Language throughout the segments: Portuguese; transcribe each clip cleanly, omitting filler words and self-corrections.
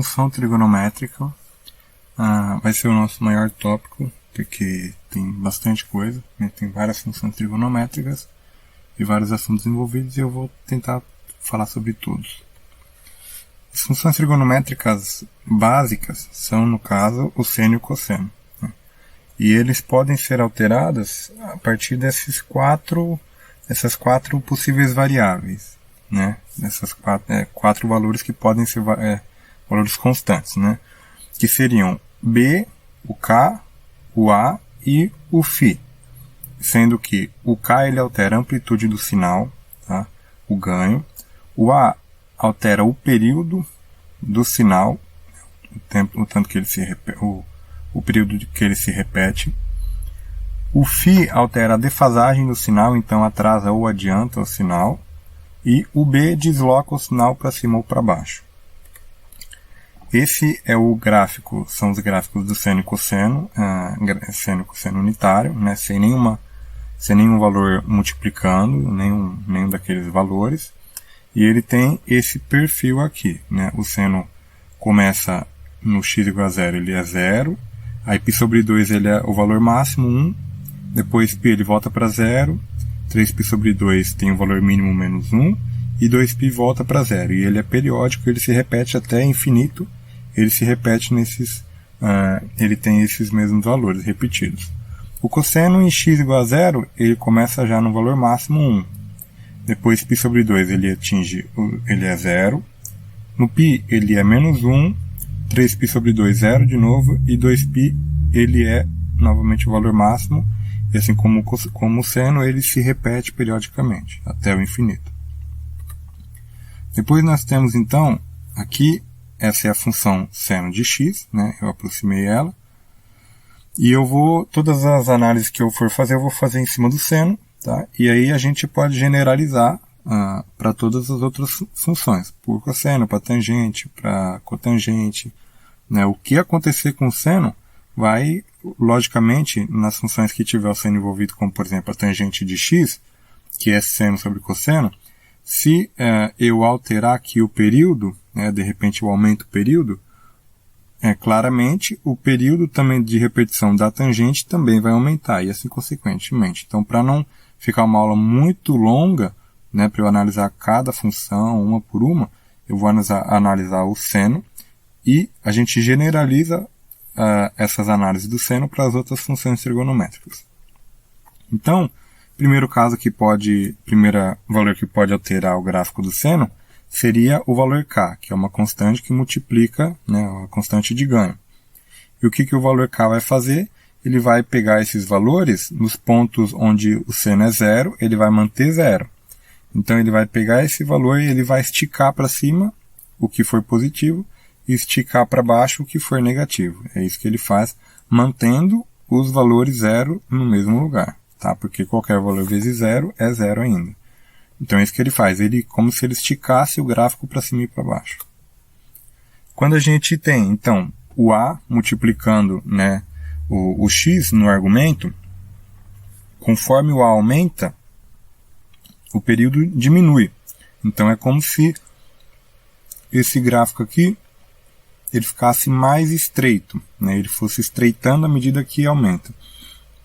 função trigonométrica vai ser o nosso maior tópico, porque tem bastante coisa, né? Tem várias funções trigonométricas e vários assuntos envolvidos, e eu vou tentar falar sobre todos. As funções trigonométricas básicas são, no caso, o seno e o cosseno, né? E eles podem ser alterados a partir dessas quatro possíveis variáveis, né? Essas quatro valores que podem ser valores constantes, né? Que seriam B, o K, o A e o φ. Sendo que o K ele altera a amplitude do sinal, tá? O ganho. O A altera o período do sinal, o tanto que ele se repete, o período que ele se repete. O φ altera a defasagem do sinal, então atrasa ou adianta o sinal. E o B desloca o sinal para cima ou para baixo. Esse é o gráfico, são os gráficos do seno e cosseno, seno e cosseno unitário, né, sem nenhum valor multiplicando, nenhum daqueles valores. E ele tem esse perfil aqui, né? O seno começa no x igual a 0, ele é 0. Aí π sobre 2 ele é o valor máximo, 1. Depois π ele volta para 0. 3π sobre 2 tem o valor mínimo menos 1. E 2π volta para 0. E ele é periódico, ele se repete até infinito. Ele se repete ele tem esses mesmos valores repetidos. O cosseno em x igual a 0, ele começa já no valor máximo 1. Depois π sobre 2 ele é 0. No π ele é menos 1. 3π sobre 2, 0 de novo. E 2π ele é novamente o valor máximo. E assim como o seno, ele se repete periodicamente, até o infinito. Depois nós temos então, aqui, essa é a função seno de x, né? Eu aproximei ela. E todas as análises que eu for fazer, eu vou fazer em cima do seno, tá? E aí a gente pode generalizar para todas as outras funções, por cosseno, para tangente, para cotangente, né? O que acontecer com o seno vai, logicamente, nas funções que tiver o seno envolvido, como por exemplo a tangente de x, que é seno sobre cosseno, se eu alterar aqui o período, né, de repente eu aumento o período, claramente o período também de repetição da tangente também vai aumentar, e assim consequentemente. Então, para não ficar uma aula muito longa, né, para eu analisar cada função uma por uma, eu vou analisar o seno, e a gente generaliza essas análises do seno para as outras funções trigonométricas. Então, primeiro valor que pode alterar o gráfico do seno seria o valor K, que é uma constante que multiplica, né, uma constante de ganho. E o que o valor K vai fazer? Ele vai pegar esses valores nos pontos onde o seno é 0, ele vai manter 0. Então ele vai pegar esse valor e ele vai esticar para cima o que for positivo e esticar para baixo o que for negativo. É isso que ele faz, mantendo os valores 0 no mesmo lugar, tá? Porque qualquer valor vezes 0 é 0 ainda. Então é isso que ele faz, como se ele esticasse o gráfico para cima e para baixo. Quando a gente tem, então, o A multiplicando, né, o x no argumento, conforme o A aumenta, o período diminui. Então é como se esse gráfico aqui ele ficasse mais estreito, né? Ele fosse estreitando à medida que aumenta.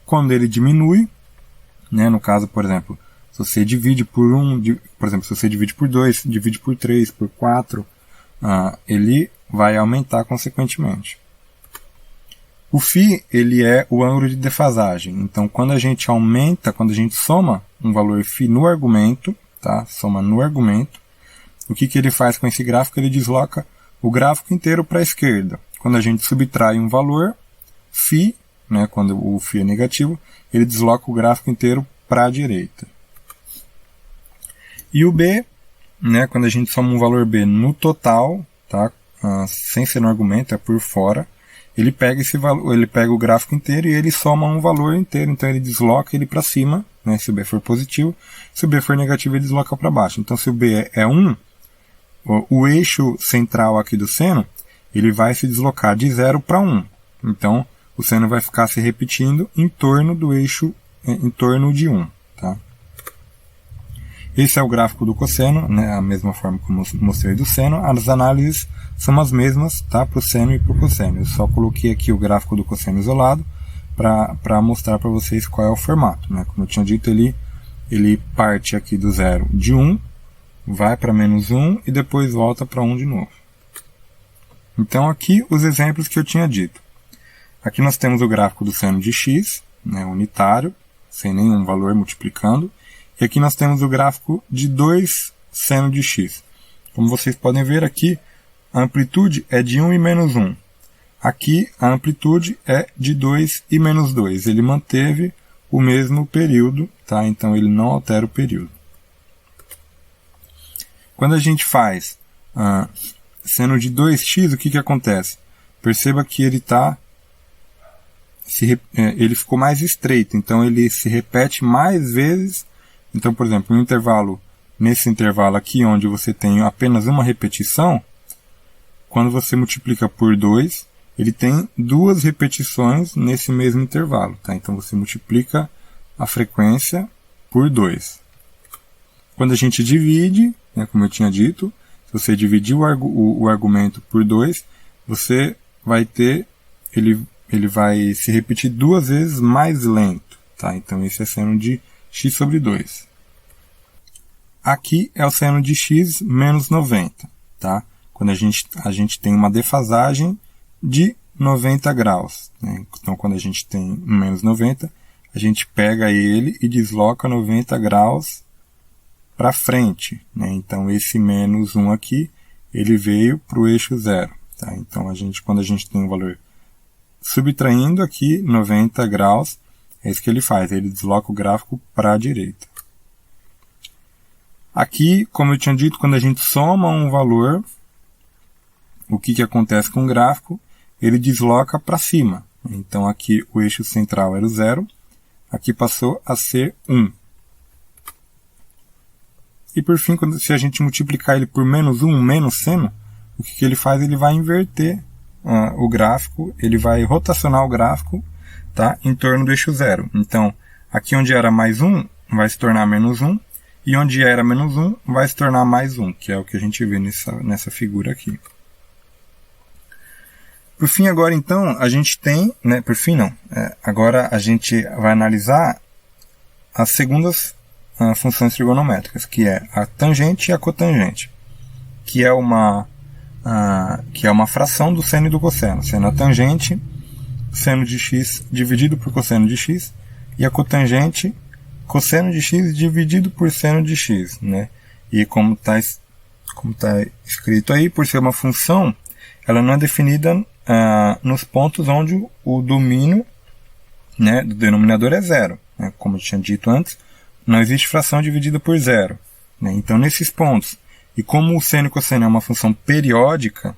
Quando ele diminui, né, no caso, por exemplo, se você divide por 1, por exemplo, se você divide por 2, divide por 3, por 4, ele vai aumentar consequentemente. O φ, ele é o ângulo de defasagem. Então, quando a gente soma um valor φ no argumento, tá? Soma no argumento, o que ele faz com esse gráfico? Ele desloca o gráfico inteiro para a esquerda. Quando a gente subtrai um valor, φ, né, quando o φ é negativo, ele desloca o gráfico inteiro para a direita. E o B, né, quando a gente soma um valor B no total, tá, sem ser no argumento, é por fora, ele pega esse valor, ele pega o gráfico inteiro e ele soma um valor inteiro. Então ele desloca ele para cima, né, se o B for positivo. Se o B for negativo, ele desloca para baixo. Então se o B é 1, o eixo central aqui do seno, ele vai se deslocar de 0 para 1. Então o seno vai ficar se repetindo em torno do eixo, em torno de 1. Tá? Esse é o gráfico do cosseno, né, a mesma forma como eu mostrei do seno. As análises são as mesmas, tá, para o seno e para o cosseno. Eu só coloquei aqui o gráfico do cosseno isolado para mostrar para vocês qual é o formato, né. Como eu tinha dito, ele parte aqui do zero de 1, vai para menos 1 e depois volta para 1 de novo. Então aqui os exemplos que eu tinha dito. Aqui nós temos o gráfico do seno de x, né, unitário, sem nenhum valor multiplicando. E aqui nós temos o gráfico de 2 seno de x. Como vocês podem ver aqui, a amplitude é de 1 e menos 1. Aqui a amplitude é de 2 e menos 2. Ele manteve o mesmo período, tá? Então ele não altera o período. Quando a gente faz seno de 2x, o que acontece? Perceba que ele ele ficou mais estreito, então ele se repete mais vezes. Então, por exemplo, nesse intervalo aqui, onde você tem apenas uma repetição, quando você multiplica por 2, ele tem 2 repetições nesse mesmo intervalo. Tá? Então, você multiplica a frequência por 2. Quando a gente divide, né, como eu tinha dito, se você dividir o argumento por 2, você vai ter, ele vai se repetir 2 vezes mais lento. Tá? Então, esse é seno de x sobre 2. Aqui é o seno de x menos 90. Tá? Quando a gente tem uma defasagem de 90 graus. Né? Então, quando a gente tem menos 90, a gente pega ele e desloca 90 graus para frente. Né? Então, esse menos 1 aqui, ele veio para o eixo 0. Tá? Então, quando a gente tem um valor subtraindo aqui 90 graus, é isso que ele faz. Ele desloca o gráfico para a direita. Aqui, como eu tinha dito, quando a gente soma um valor, o que acontece com o gráfico? Ele desloca para cima. Então, aqui o eixo central era o 0. Aqui passou a ser 1. E por fim, se a gente multiplicar ele por menos 1, menos seno, o que ele faz? Ele vai inverter o gráfico, ele vai rotacionar o gráfico, tá, em torno do eixo 0. Então, aqui onde era mais 1, vai se tornar menos 1, e onde era menos 1, vai se tornar mais 1, que é o que a gente vê nessa figura aqui. Por fim, agora então, a gente tem, né, por fim não, agora a gente vai analisar as segundas funções trigonométricas, que é a tangente e a cotangente, que é uma fração do seno e do cosseno, sendo a tangente seno de x dividido por cosseno de x, e a cotangente cosseno de x dividido por seno de x, né? E como está escrito aí, por ser uma função, ela não é definida nos pontos onde o domínio, né, do denominador é 0. Né? Como eu tinha dito antes, não existe fração dividida por 0. Né? Então, nesses pontos, e como o seno e cosseno é uma função periódica,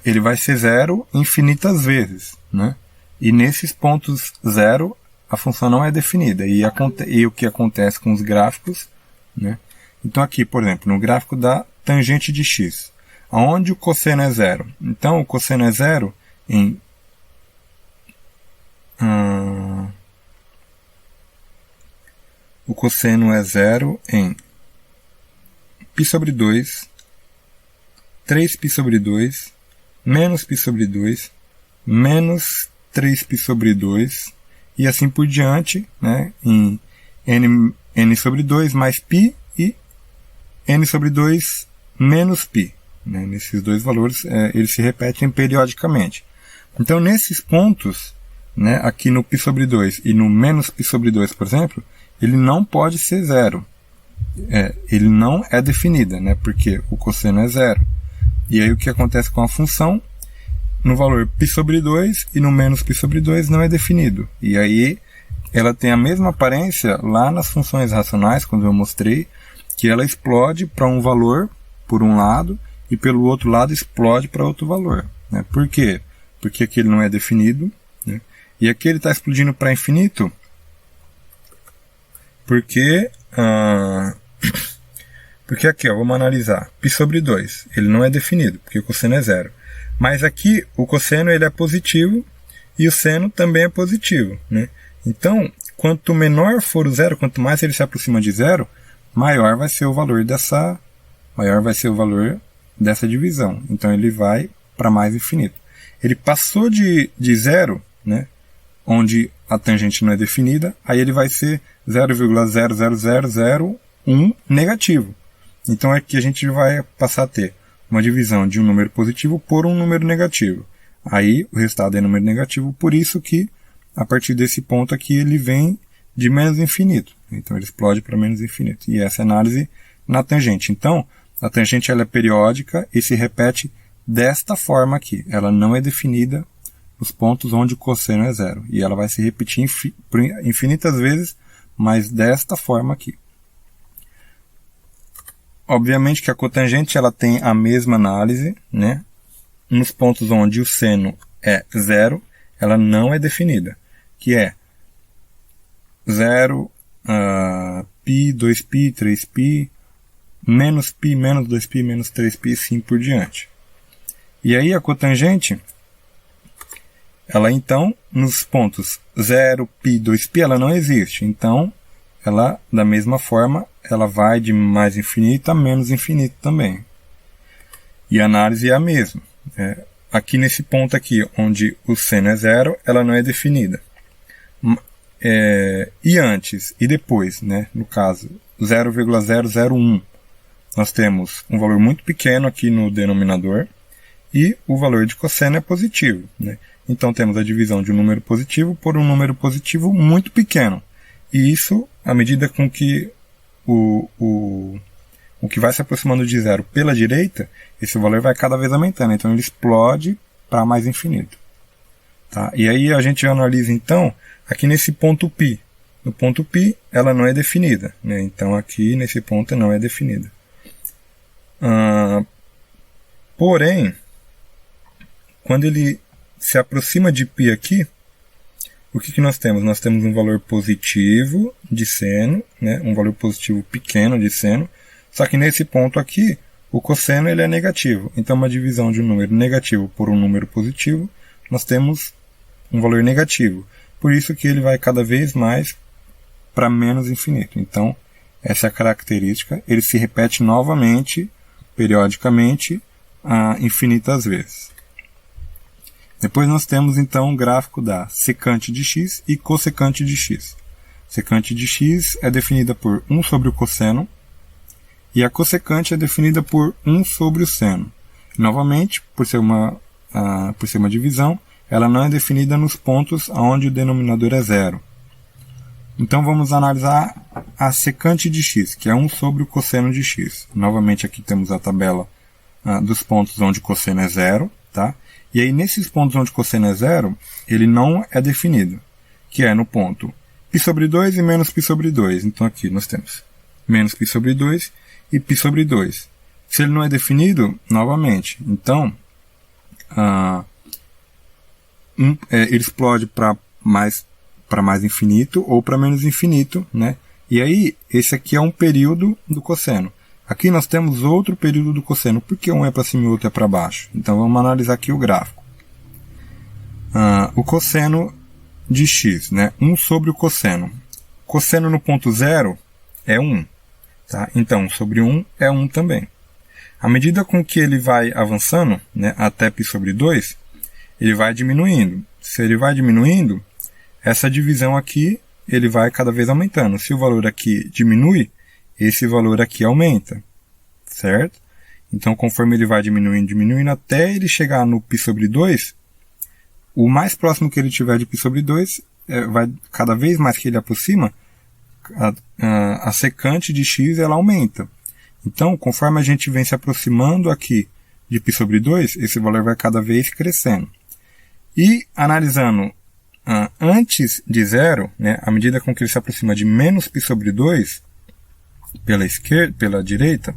ele vai ser 0 infinitas vezes. Né? E nesses pontos 0, a função não é definida. E o que acontece com os gráficos? Né? Então, aqui, por exemplo, no gráfico da tangente de x, onde o cosseno é 0. Então, o cosseno é 0 em o cosseno é 0 em π sobre 2, 3π sobre 2, menos π sobre 2, menos 3π sobre 2, e assim por diante, né, em n sobre 2 mais π e n sobre 2 menos π. Né, nesses dois valores, eles se repetem periodicamente. Então, nesses pontos, né, aqui no π sobre 2 e no menos π sobre 2, por exemplo, ele não pode ser 0. Ele não é definida, né, porque o cosseno é 0. E aí o que acontece com a função? No valor π sobre 2 e no menos π sobre 2 não é definido. E aí ela tem a mesma aparência lá nas funções racionais, quando eu mostrei, que ela explode para um valor por um lado e pelo outro lado explode para outro valor. Né? Por quê? Porque aqui ele não é definido, né? E aqui ele está explodindo para infinito porque aqui, vamos analisar, π sobre 2, ele não é definido, porque o cosseno é 0. Mas aqui o cosseno ele é positivo e o seno também é positivo. Né? Então, quanto menor for o 0, quanto mais ele se aproxima de 0, maior vai ser o valor dessa divisão. Então ele vai para mais infinito. Ele passou de zero, né, onde a tangente não é definida, aí ele vai ser 0,00001 negativo. Então aqui a gente vai passar a ter uma divisão de um número positivo por um número negativo. Aí o resultado é número negativo, por isso que a partir desse ponto aqui ele vem de menos infinito. Então ele explode para menos infinito. E essa é a análise na tangente. Então a tangente ela é periódica e se repete desta forma aqui. Ela não é definida nos pontos onde o cosseno é zero. E ela vai se repetir infinitas vezes, mas desta forma aqui. Obviamente que a cotangente ela tem a mesma análise, né? Nos pontos onde o seno é zero, ela não é definida, que é 0, π, 2π, 3π, menos π, menos 2π, menos 3π, e assim por diante. E aí a cotangente, ela então, nos pontos 0, π, 2π, ela não existe. Então, ela, da mesma forma, ela vai de mais infinito a menos infinito também. E a análise é a mesma. Aqui nesse ponto aqui, onde o seno é zero, ela não é definida. E antes e depois, né, no caso 0,001, nós temos um valor muito pequeno aqui no denominador e o valor de cosseno é positivo, né? Então temos a divisão de um número positivo por um número positivo muito pequeno. E isso, à medida com que o que vai se aproximando de zero pela direita, esse valor vai cada vez aumentando. Então ele explode para mais infinito. Tá? E aí a gente analisa então aqui nesse ponto π. No ponto π ela não é definida, né? Então aqui nesse ponto não é definida. Porém, quando ele se aproxima de π aqui, o que nós temos? Nós temos um valor positivo de seno, né? Um valor positivo pequeno de seno, só que nesse ponto aqui, o cosseno ele é negativo. Então uma divisão de um número negativo por um número positivo, nós temos um valor negativo. Por isso que ele vai cada vez mais para menos infinito. Então, essa é a característica. Ele se repete novamente, periodicamente, infinitas vezes. Depois nós temos então o gráfico da secante de x e cossecante de x. Secante de x é definida por 1 sobre o cosseno e a cossecante é definida por 1 sobre o seno. Novamente, por ser uma divisão, ela não é definida nos pontos onde o denominador é zero. Então vamos analisar a secante de x, que é 1 sobre o cosseno de x. Novamente aqui temos a tabela dos pontos onde o cosseno é zero, tá? E aí nesses pontos onde o cosseno é zero, ele não é definido, que é no ponto π sobre 2 e menos π sobre 2. Então aqui nós temos menos π sobre 2 e π sobre 2. Se ele não é definido, novamente, então ele explode para mais infinito ou para menos infinito, né? E aí, esse aqui é um período do cosseno. Aqui nós temos outro período do cosseno. Por que um é para cima e o outro é para baixo? Então vamos analisar aqui o gráfico. O cosseno de x, né? 1 sobre o cosseno. Cosseno no ponto 0 é 1. Tá? Então, sobre 1 é 1 também. À medida com que ele vai avançando, né, até π sobre 2, ele vai diminuindo. Se ele vai diminuindo, essa divisão aqui ele vai cada vez aumentando. Se o valor aqui diminui, esse valor aqui aumenta, certo? Então, conforme ele vai diminuindo, até ele chegar no π sobre 2, o mais próximo que ele tiver de π sobre 2, vai cada vez mais que ele aproxima, a secante de x ela aumenta. Então, conforme a gente vem se aproximando aqui de π sobre 2, esse valor vai cada vez crescendo. E analisando antes de zero, né, à medida com que ele se aproxima de menos π sobre 2, pela direita,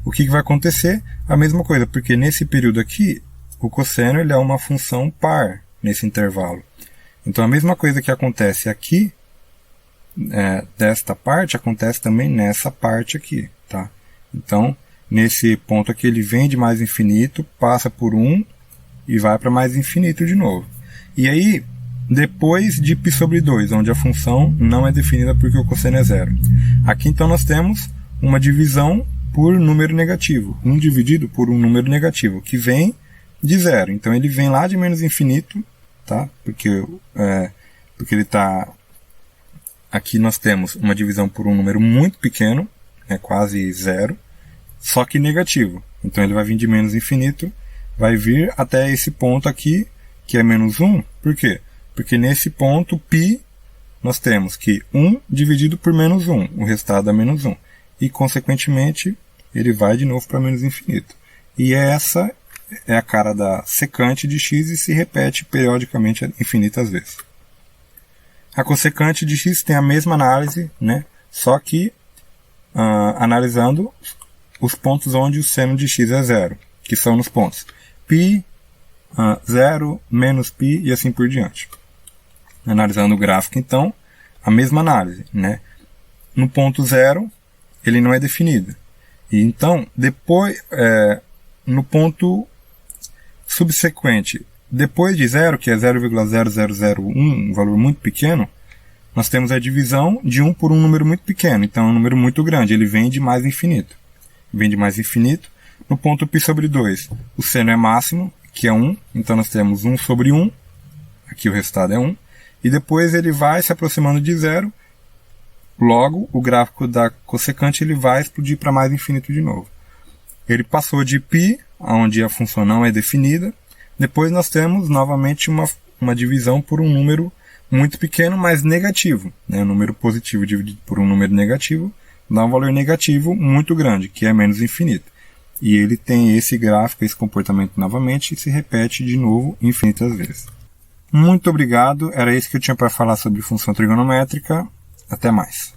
o que vai acontecer? A mesma coisa, porque nesse período aqui, o cosseno ele é uma função par nesse intervalo. Então a mesma coisa que acontece aqui, desta parte, acontece também nessa parte aqui. Tá? Então, nesse ponto aqui, ele vem de mais infinito, passa por 1 e vai para mais infinito de novo. E aí, depois de π sobre 2, onde a função não é definida porque o cosseno é zero. Aqui então nós temos uma divisão por número negativo. 1 dividido por um número negativo, que vem de zero. Então ele vem lá de menos infinito, tá? Porque ele está... Aqui nós temos uma divisão por um número muito pequeno, quase zero, só que negativo. Então ele vai vir de menos infinito, vai vir até esse ponto aqui, que é menos 1. Por quê? Porque nesse ponto, π, nós temos que 1 dividido por menos 1, o resultado é menos 1. E, consequentemente, ele vai de novo para menos infinito. E essa é a cara da secante de x e se repete periodicamente infinitas vezes. A cossecante de x tem a mesma análise, só que analisando os pontos onde o seno de x é zero, que são nos pontos π, 0, menos π e assim por diante. Analisando o gráfico, então, a mesma análise. No ponto 0, ele não é definido. E então, depois, no ponto subsequente, depois de 0, que é 0,0001, um valor muito pequeno, nós temos a divisão de 1 por um número muito pequeno. Então é um número muito grande, ele vem de mais infinito. Vem de mais infinito. No ponto π sobre 2, o seno é máximo, que é 1. Então nós temos 1 sobre 1. Aqui o resultado é 1. E depois ele vai se aproximando de 0. Logo, o gráfico da cossecante ele vai explodir para mais infinito de novo. Ele passou de π, onde a função não é definida. Depois nós temos novamente uma divisão por um número muito pequeno, mas negativo. Um número positivo dividido por um número negativo dá um valor negativo muito grande, que é menos infinito. E ele tem esse gráfico, esse comportamento novamente, e se repete de novo infinitas vezes. Muito obrigado, era isso que eu tinha para falar sobre função trigonométrica. Até mais.